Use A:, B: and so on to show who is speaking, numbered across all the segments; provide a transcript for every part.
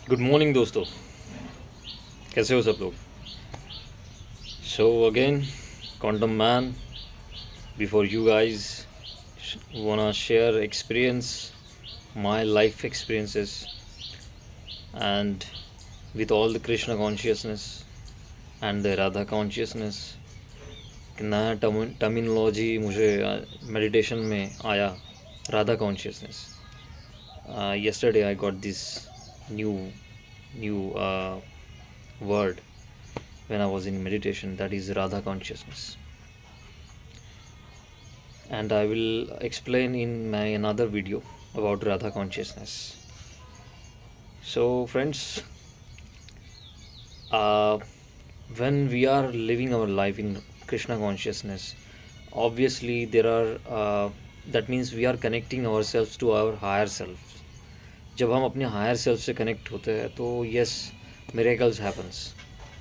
A: Good morning दोस्तों, कैसे हो सब लोग। So again quantum man before you guys wanna share experience, my life experiences, and with all the Krishna consciousness and the Radha consciousness। नया terminology मुझे meditation में आया, Radha consciousness. yesterday I got this new word when I was in meditation, that is Radha consciousness, and I will explain in my another video about Radha consciousness. So, friends, uh, when we are living our life in Krishna consciousness, obviously there are that means we are connecting ourselves to our higher self. जब हम अपने higher self से connect होते हैं तो yes, miracles happens.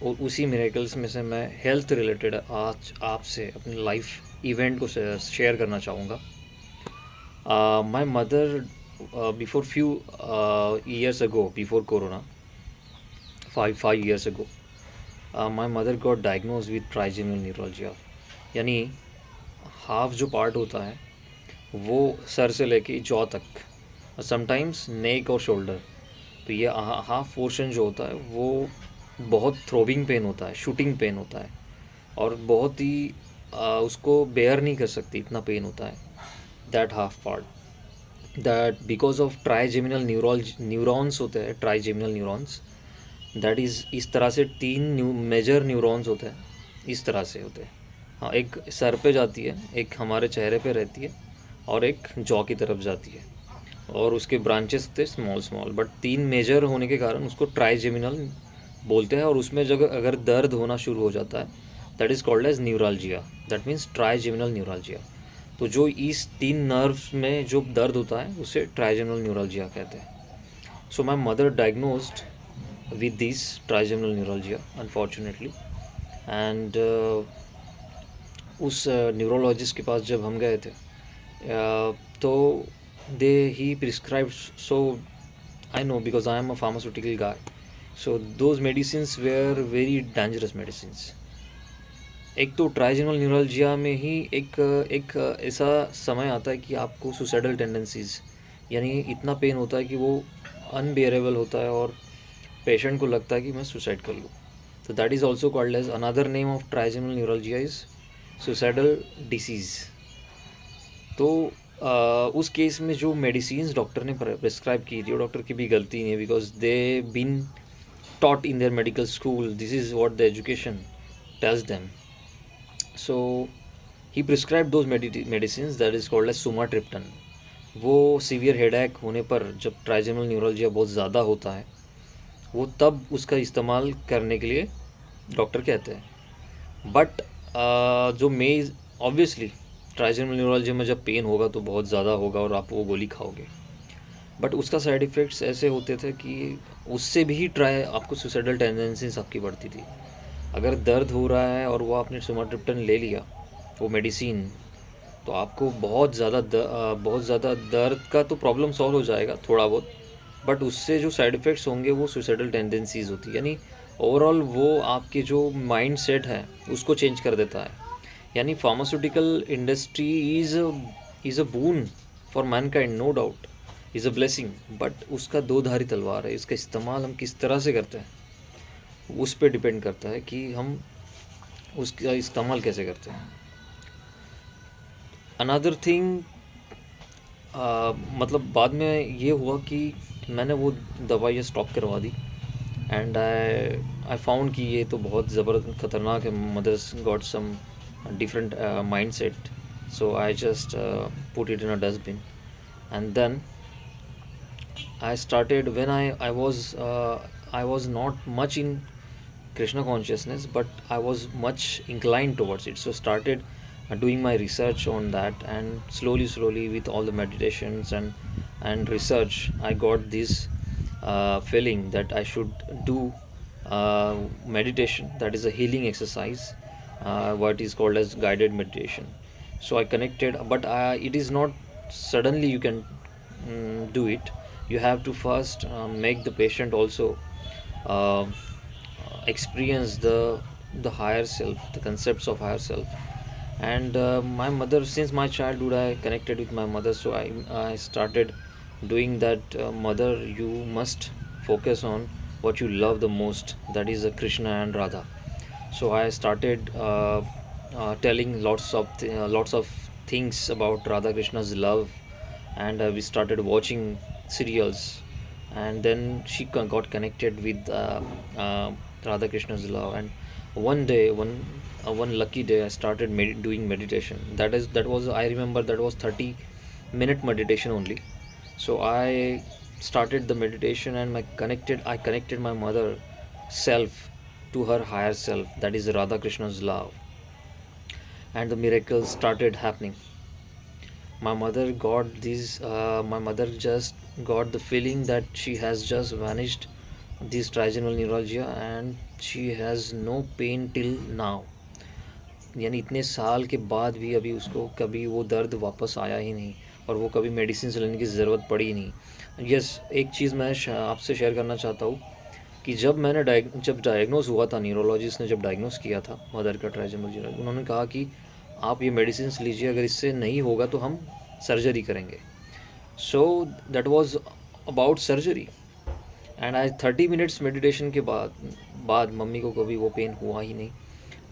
A: और उसी miracles में से मैं हेल्थ रिलेटेड आज आपसे अपनी लाइफ इवेंट को शेयर करना चाहूँगा। My mother before few years ago, before corona, five years ago, my mother got diagnose with trigeminal neuroglia. यानी हाफ जो पार्ट होता है वो सर से लेके जॉ तक, समटाइम्स नेक और शोल्डर, तो ये हाफ पोर्शन जो होता है वो बहुत थ्रोबिंग पेन होता है, शूटिंग पेन होता है, और बहुत ही उसको बेयर नहीं कर सकती, इतना पेन होता है। That half part, that because of trigeminal neurons होते हैं, ट्राइजेमिनल न्यूरॉन्स, दैट इज़ इस तरह से तीन मेजर न्यूरॉन्स होते हैं, इस तरह से होते हैं। हाँ, एक सर पे जाती है, एक हमारे चेहरे पे रहती है, और एक जॉ की तरफ जाती है, और उसके ब्रांचेस थे स्मॉल स्मॉल, बट तीन मेजर होने के कारण उसको ट्राइजेमिनल बोलते हैं। और उसमें जब अगर दर्द होना शुरू हो जाता है, that is called as neuralgia, that means trigeminal neuralgia. तो जो इस तीन नर्व्स में जो दर्द होता है उसे ट्राइजेमिनल न्यूरालजिया कहते हैं। So my mother diagnosed with this trigeminal neuralgia unfortunately, and उस न्यूरोलॉजिस्ट के पास जब हम गए थे, तो he prescribed, so I know because I am a pharmaceutical guy, so those medicines were very dangerous medicines। एक तो ट्राइजेमिनल न्यूरल्जिया में ही एक ऐसा समय आता है कि आपको सुसाइडल टेंडेंसीज, यानी इतना पेन होता है कि वो अनबेयरेबल होता है और पेशेंट को लगता है कि मैं सुसाइड कर लूँ। तो that is also called as another name of trigeminal neuralgia is suicidal disease. तो उस केस में जो मेडिसिन्स डॉक्टर ने प्रिस्क्राइब की थी, वो डॉक्टर की भी गलती नहीं है, because they been taught in their medical school, this is what the education tells them। So he prescribed those medicines that is called as sumatriptan। वो सीवियर हेडेक होने पर, जब ट्राइजेमिनल न्यूरोलजिया बहुत ज़्यादा होता है, वो तब उसका इस्तेमाल करने के लिए डॉक्टर कहते हैं। बट जो मेज ऑब्वियसली ट्राइजेमिनल न्यूरोलजिया में जब पेन होगा तो बहुत ज़्यादा होगा और आप वो गोली खाओगे, बट उसका साइड इफ़ेक्ट्स ऐसे होते थे कि उससे भी आपको सुसाइडल टेंडेंसीज आपकी बढ़ती थी। अगर दर्द हो रहा है और वो आपने सुमाट्रिप्टन ले लिया, वो मेडिसिन, तो आपको बहुत ज़्यादा दर्द का तो प्रॉब्लम सॉल्व हो जाएगा थोड़ा बहुत, बट उससे जो साइड इफ़ेक्ट्स होंगे वो सुसाइडल टेंडेंसीज होती है। यानी ओवरऑल वो आपके जो माइंड सेट है उसको चेंज कर देता है। यानी pharmaceutical industry is a boon for mankind, no doubt, is a blessing, but उसका दो धारी तलवार है। इसका इस्तेमाल हम किस तरह से करते हैं उस पर डिपेंड करता है कि हम उसका इस्तेमाल कैसे करते हैं। अनदर थिंग, मतलब बाद में ये हुआ कि मैंने वो दवाइयाँ स्टॉप करवा दी, एंड आई फाउंड कि ये तो बहुत ज़बरदस्त ख़तरनाक है। Mothers got some different mindset, so I just put it in a dustbin, and then I started when I was not much in Krishna consciousness, but I was much inclined towards it. So started doing my research on that, and slowly, with all the meditations and research, I got this feeling that I should do meditation. That is a healing exercise, what is called as guided meditation. So I connected, but it is not suddenly you can do it. you have to first make the patient also uh, experience the higher self, the concepts of higher self. And my mother, since my childhood I connected with my mother, so I started doing that. Mother, you must focus on what you love the most, that is Krishna and Radha. So I started telling lots of things about Radha Krishna's love, and we started watching serials, and then she got connected with Radha Krishna's love. And one lucky day, I started doing meditation. That was, I remember, that was 30-minute meditation only. So I started the meditation, and I connected my mother self to her higher self, that is Radha Krishna's love, and the miracles started happening. My mother just got the feeling that she has just vanished this trigeminal neuralgia, and she has no pain till now. यानी इतने साल के बाद भी अभी उसको कभी वो दर्द वापस आया ही नहीं, और वो कभी मेडिसिन लेने की ज़रूरत पड़ी ही नहीं। यस, एक चीज़ मैं आपसे शेयर करना चाहता हूँ कि जब डायग्नोज हुआ था, न्यूरोलॉजिस्ट ने जब डायग्नोज किया था मदर का ट्राइजेमिनल न्यूरल, उन्होंने कहा कि आप ये मेडिसिन लीजिए, अगर इससे नहीं होगा तो हम सर्जरी करेंगे। So that was about surgery. And I 30 minutes meditation के बाद मम्मी को कभी वो पेन हुआ ही नहीं,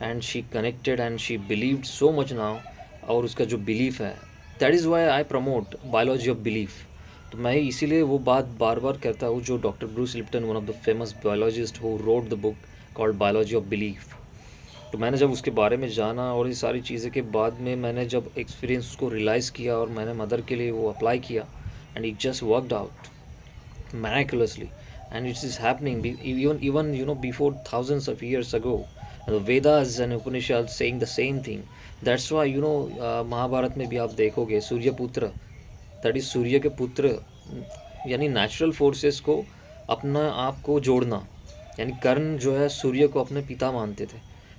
A: and she connected and she believed so much now. और उसका जो बिलीफ है, that is why I promote biology of belief. तो मैं इसीलिए वो बात बार बार कहता हूँ, जो doctor Bruce Lipton, one of the famous biologist who wrote the book called biology of belief. तो मैंने जब उसके बारे में जाना और ये सारी चीज़ें के बाद में मैंने जब एक्सपीरियंस उसको रियलाइज़ किया और मैंने मदर के लिए वो अप्लाई किया, and it just worked out miraculously. And it is happening even before thousands of years ago. The Vedas and Upanishads saying the same thing. That's why Mahabharat में भी आप देखोगे सूर्यपुत्र, दैट इज सूर्य के पुत्र, यानी नेचुरल फोर्सेस को अपना आप को जोड़ना। यानी कर्ण जो है सूर्य को अपने पिता मानते थे,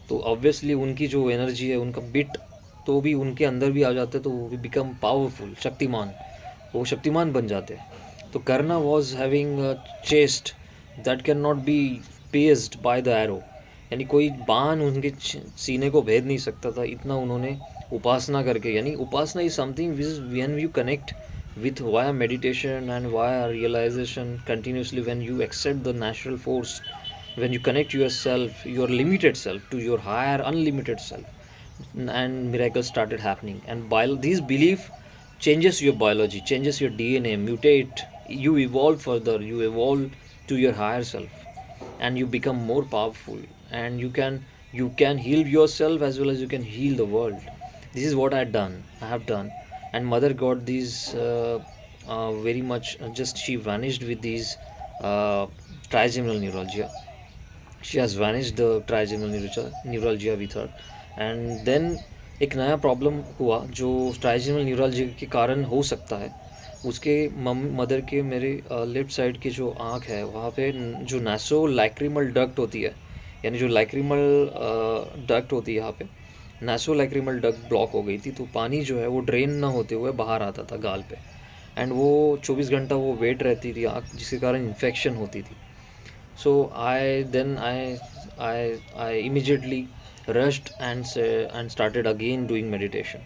A: तो ऑब्वियसली उनकी जो एनर्जी है, उनका बिट तो भी उनके अंदर भी आ जाते, तो वो भी बिकम पावरफुल, शक्तिमान, वो शक्तिमान बन जाते हैं। तो कर्ना was having chest that can not be pierced by the arrow, यानी कोई बाण उनके सीने को भेद नहीं सकता था, इतना उन्होंने उपासना करके। यानी उपासना is something which when you connect with via meditation and via realization continuously, when you accept the natural force, when you connect yourself, your limited self, to your higher unlimited self, and miracles started happening. And these belief changes your biology, changes your DNA, mutate, you evolve further, you evolve to your higher self, and you become more powerful, and you can heal yourself as well as you can heal the world. This is what I have done. And mother got these very much, just she vanished with these trigeminal neuralgia. She has vanished the trigeminal neuralgia with her. And then एक नया problem हुआ जो trigeminal न्यूरalgia के कारण हो सकता है। उसके मदर के मेरे लेफ्ट साइड की जो आँख है, वहाँ पे जो नासो लैक्रिमल डक्ट होती है, यानी जो लैक्रिमल डक्ट होती है, यहाँ पे नासो लैक्रिमल डक्ट ब्लॉक हो गई थी, तो पानी जो है वो ड्रेन ना होते हुए बाहर आता था गाल पे, एंड वो 24 घंटा वो वेट रहती थी आँख, जिसके कारण इन्फेक्शन होती थी। So I immediately rushed and started again doing meditation.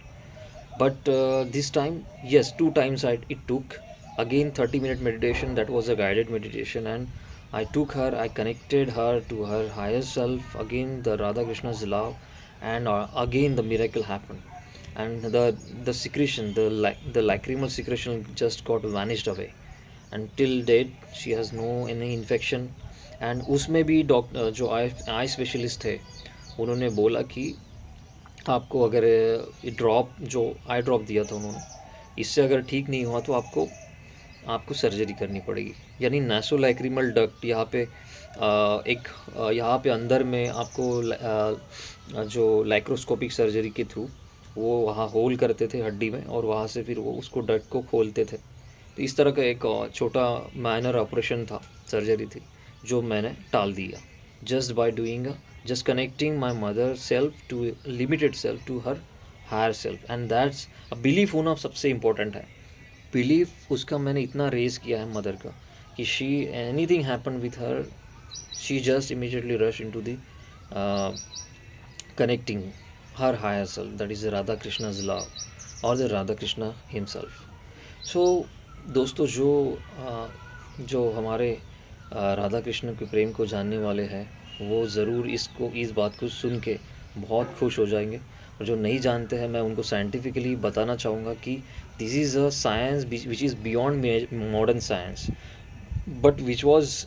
A: But this time, yes, two times it took again 30-minute meditation. That was a guided meditation, and I took her, I connected her to her higher self. Again, the Radha Krishna's love, and again the miracle happened. And the secretion, the lacrimal secretion just got vanished away. Until date, she has no any infection. And उसमें भी doctor जो eye specialist थे, उन्होंने बोला कि आपको अगर drop जो आई ड्रॉप दिया था उन्होंने, इससे अगर ठीक नहीं हुआ तो आपको सर्जरी करनी पड़ेगी। यानी नासोलैक्रिमल डक्ट यहाँ पे यहाँ पे अंदर में आपको जो लाइक्रोस्कोपिक सर्जरी के थ्रू वो वहाँ होल करते थे हड्डी में, और वहाँ से फिर वो उसको डक्ट को खोलते थे। तो इस तरह का एक छोटा माइनर ऑपरेशन था, सर्जरी थी, जो मैंने टाल दिया just by doing just connecting my mother self to limited self to her higher self. And that's belief होना सबसे इम्पोर्टेंट है। बिलीफ उसका मैंने इतना रेज़ किया है मदर का कि she anything happen with her, she just immediately rush into the uh, connecting her higher self, that is Radha Krishna's love or the Radha Krishna himself. So दोस्तों जो हमारे राधा कृष्ण के प्रेम को जानने वाले हैं वो ज़रूर इस बात को सुन के बहुत खुश हो जाएंगे, और जो नहीं जानते हैं मैं उनको साइंटिफिकली बताना चाहूँगा कि this is a science which is beyond modern science, but which was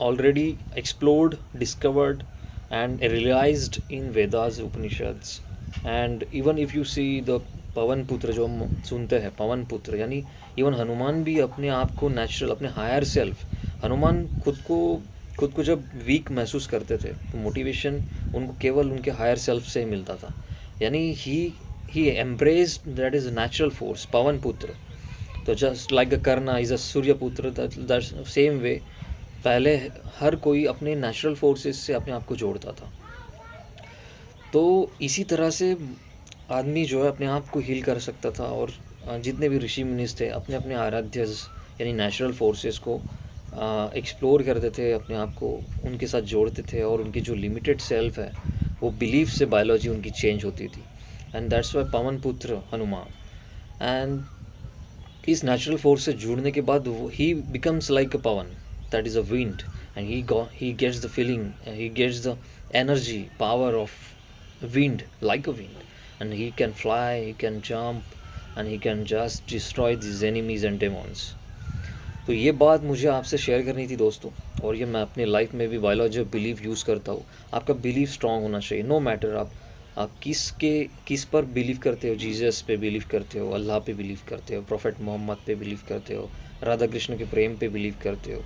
A: already explored, discovered, and realized in Vedas, Upanishads. And even if you see the पवन पुत्र जो हम सुनते हैं, पवन पुत्र यानी इवन हनुमान भी अपने आप को नेचुरल, अपने हायर सेल्फ, हनुमान खुद को जब वीक महसूस करते थे तो मोटिवेशन उनको केवल उनके हायर सेल्फ से ही मिलता था, यानी he embraced that is natural force, पवन पुत्र। तो just like the Karna is a सूर्यपुत्र, दैट सेम वे पहले हर कोई अपने नेचुरल फोर्सेस से अपने आप को जोड़ता था। तो इसी तरह से आदमी जो है अपने आप को हील कर सकता था, और जितने भी ऋषि मुनिस थे अपने अपने आराध्यस यानी नेचुरल फोर्सेस को एक्सप्लोर करते थे, अपने आप को उनके साथ जोड़ते थे, और उनकी जो लिमिटेड सेल्फ है वो बिलीफ से बायोलॉजी उनकी चेंज होती थी। एंड दैट्स वाई पवन पुत्र हनुमान। एंड इस नेचुरल फोर्स से जुड़ने के बाद he becomes like a pavan, that is a wind, and he gets the feeling, he gets the energy power of wind, like a wind, and he can fly, he can jump, and he can just destroy these enemies and demons. तो ये बात मुझे आपसे share करनी थी दोस्तों, और ये मैं अपनी लाइफ में भी बायोलॉजी ऑफ बिलीफ यूज़ करता हूँ। आपका बिलीफ स्ट्रांग होना चाहिए, नो मैटर आप किस पर बिलीव करते हो, जीसस पे बिलीव करते हो, अल्लाह पे बिलीव करते हो, प्रॉफेट मोहम्मद पे बिलीव करते हो, राधा कृष्ण के प्रेम पे बिलीव करते हो,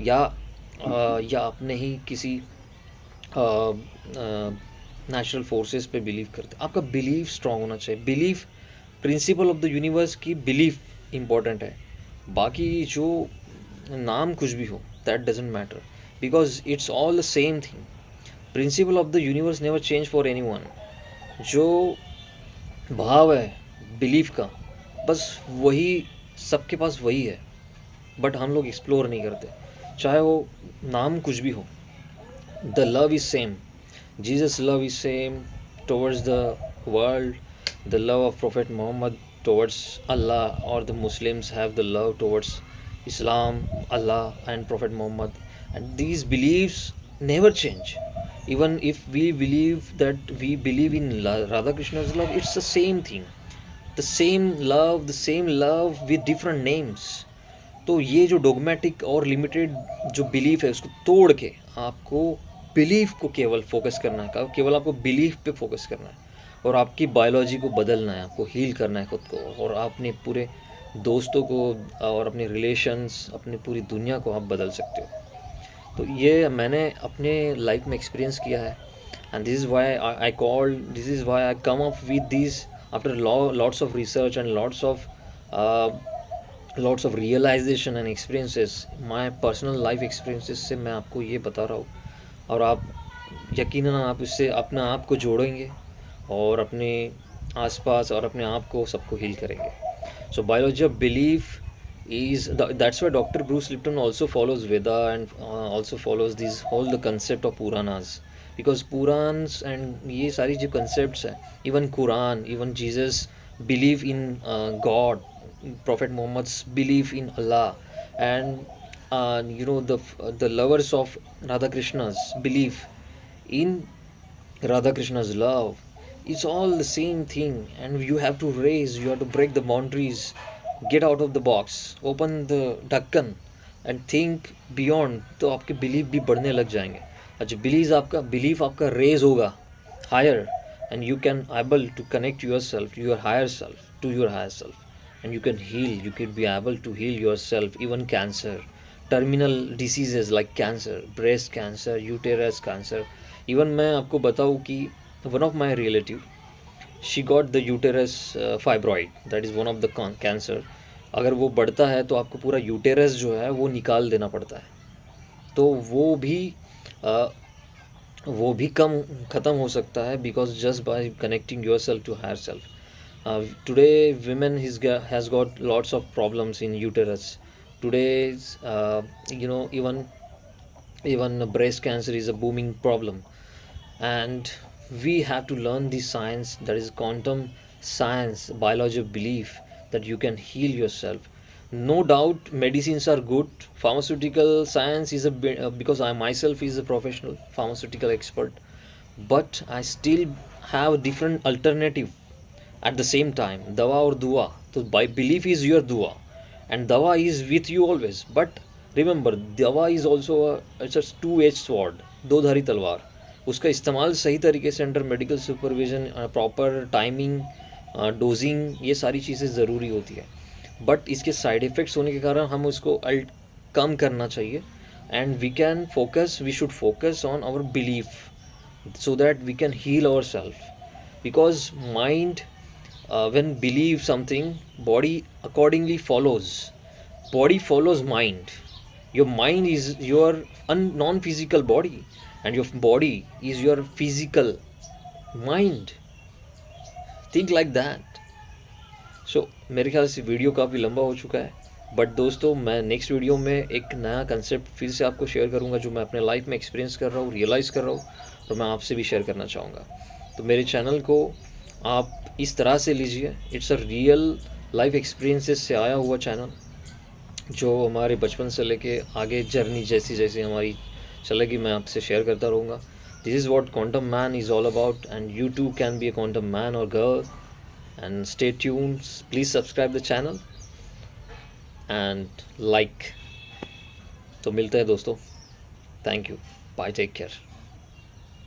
A: या अपने ही किसी नेचुरल फोर्सेस पे बिलीव करते हो। आपका बिलीफ स्ट्रांग होना चाहिए। Belief principle of the universe की बिलीफ इम्पॉर्टेंट है, बाकी जो नाम कुछ भी हो that doesn't matter, because it's all the same thing. Principle of the universe never change for any one. जो भाव है बिलीफ का, बस वही सबके पास वही है, बट हम लोग एक्सप्लोर नहीं करते, चाहे वो नाम कुछ भी हो। The love is same, Jesus' love is same towards the world. The love of Prophet Muhammad towards Allah, or the Muslims have the love towards Islam, Allah, and Prophet Muhammad. And these beliefs never change. Even if we believe in Radha Krishna's love, it's the same thing. The same love with different names. तो ये जो डोगमेटिक और limited जो belief है उसको तोड़ के आपको बिलीफ को केवल फोकस करना है, केवल आपको बिलीफ पे फोकस करना है, और आपकी बायोलॉजी को बदलना है, आपको हील करना है खुद को, और अपने पूरे दोस्तों को और अपने रिलेशंस, अपनी पूरी दुनिया को आप बदल सकते हो। तो ये मैंने अपने लाइफ में एक्सपीरियंस किया है, and this is why I come up with this after lots of research and lots of realization and experiences, my personal life experiences से मैं आपको ये बता रहा हूँ, और आप यकीनन आप इससे अपने आप को जोड़ेंगे और अपने आसपास और अपने आप को सबको हील करेंगे। So biology of belief is that's why Dr. Bruce Lipton also follows Veda, and also follows this whole the concept of Puranas, because Purans and ये सारी जो concepts है, even Quran, even Jesus believe in God, Prophet Muhammad's belief in Allah, and the lovers of Radha Krishna's belief in Radha Krishna's love. It's all the same thing, and you have to break the boundaries, get out of the box, open the ढक्कन and think beyond, तो आपके belief भी बढ़ने लग जाएंगे। अच्छा, belief आपका raise होगा higher, and you can able to connect yourself, your higher self, to your higher self, and you could be able to heal yourself, even cancer, terminal diseases like cancer, breast cancer, uterus cancer। Even मैं आपको बताऊँ कि one of my relative, she got the uterus fibroid, that is one of the cancer. अगर वो बढ़ता है तो आपको पूरा यूटेरस जो है वो निकाल देना पड़ता है, तो वो भी कम ख़त्म हो सकता है, because just by connecting yourself to higher self. Today women has got lots of problems in uterus. Today's even breast cancer is a booming problem, and we have to learn the science, that is quantum science, biology of belief, that you can heal yourself. No doubt medicines are good, pharmaceutical science is because I myself is a professional pharmaceutical expert, but I still have a different alternative. At the same time, dawa or dua, so by belief is your dua, and dawa is with you always. But remember, dawa is also it's a two edged sword, दो धारी तलवार. उसका इस्तेमाल सही तरीके से under medical supervision, proper timing, dosing, ये सारी चीज़ें ज़रूरी होती है. बट इसके साइड इफ़ेक्ट्स होने के कारण हम उसको कम करना चाहिए. And we should focus on our belief, so that we can heal ourselves. Because mind, when believe something, body accordingly follows. Body follows mind. Your mind is your non-physical body, and your body is your physical mind. Think like that. सो मेरे ख्याल से video काफ़ी लंबा हो चुका है, but दोस्तों मैं नेक्स्ट वीडियो में एक नया कंसेप्ट फिर से आपको शेयर करूंगा, जो मैं अपने लाइफ में एक्सपीरियंस कर रहा हूँ, रियलाइज़ कर रहा हूँ, और मैं आपसे भी शेयर करना चाहूँगा. तो मेरे चैनल को आप इस तरह से लीजिए, it's a real life experiences से आया हुआ चैनल, जो हमारे बचपन से लेके आगे जर्नी जैसी जैसी हमारी चलेगी, मैं आपसे शेयर करता रहूँगा. This is what quantum man is all about, and you too can be a quantum man और girl. And stay tuned, please subscribe the channel and like. तो मिलते हैं दोस्तों, thank you, bye, take care.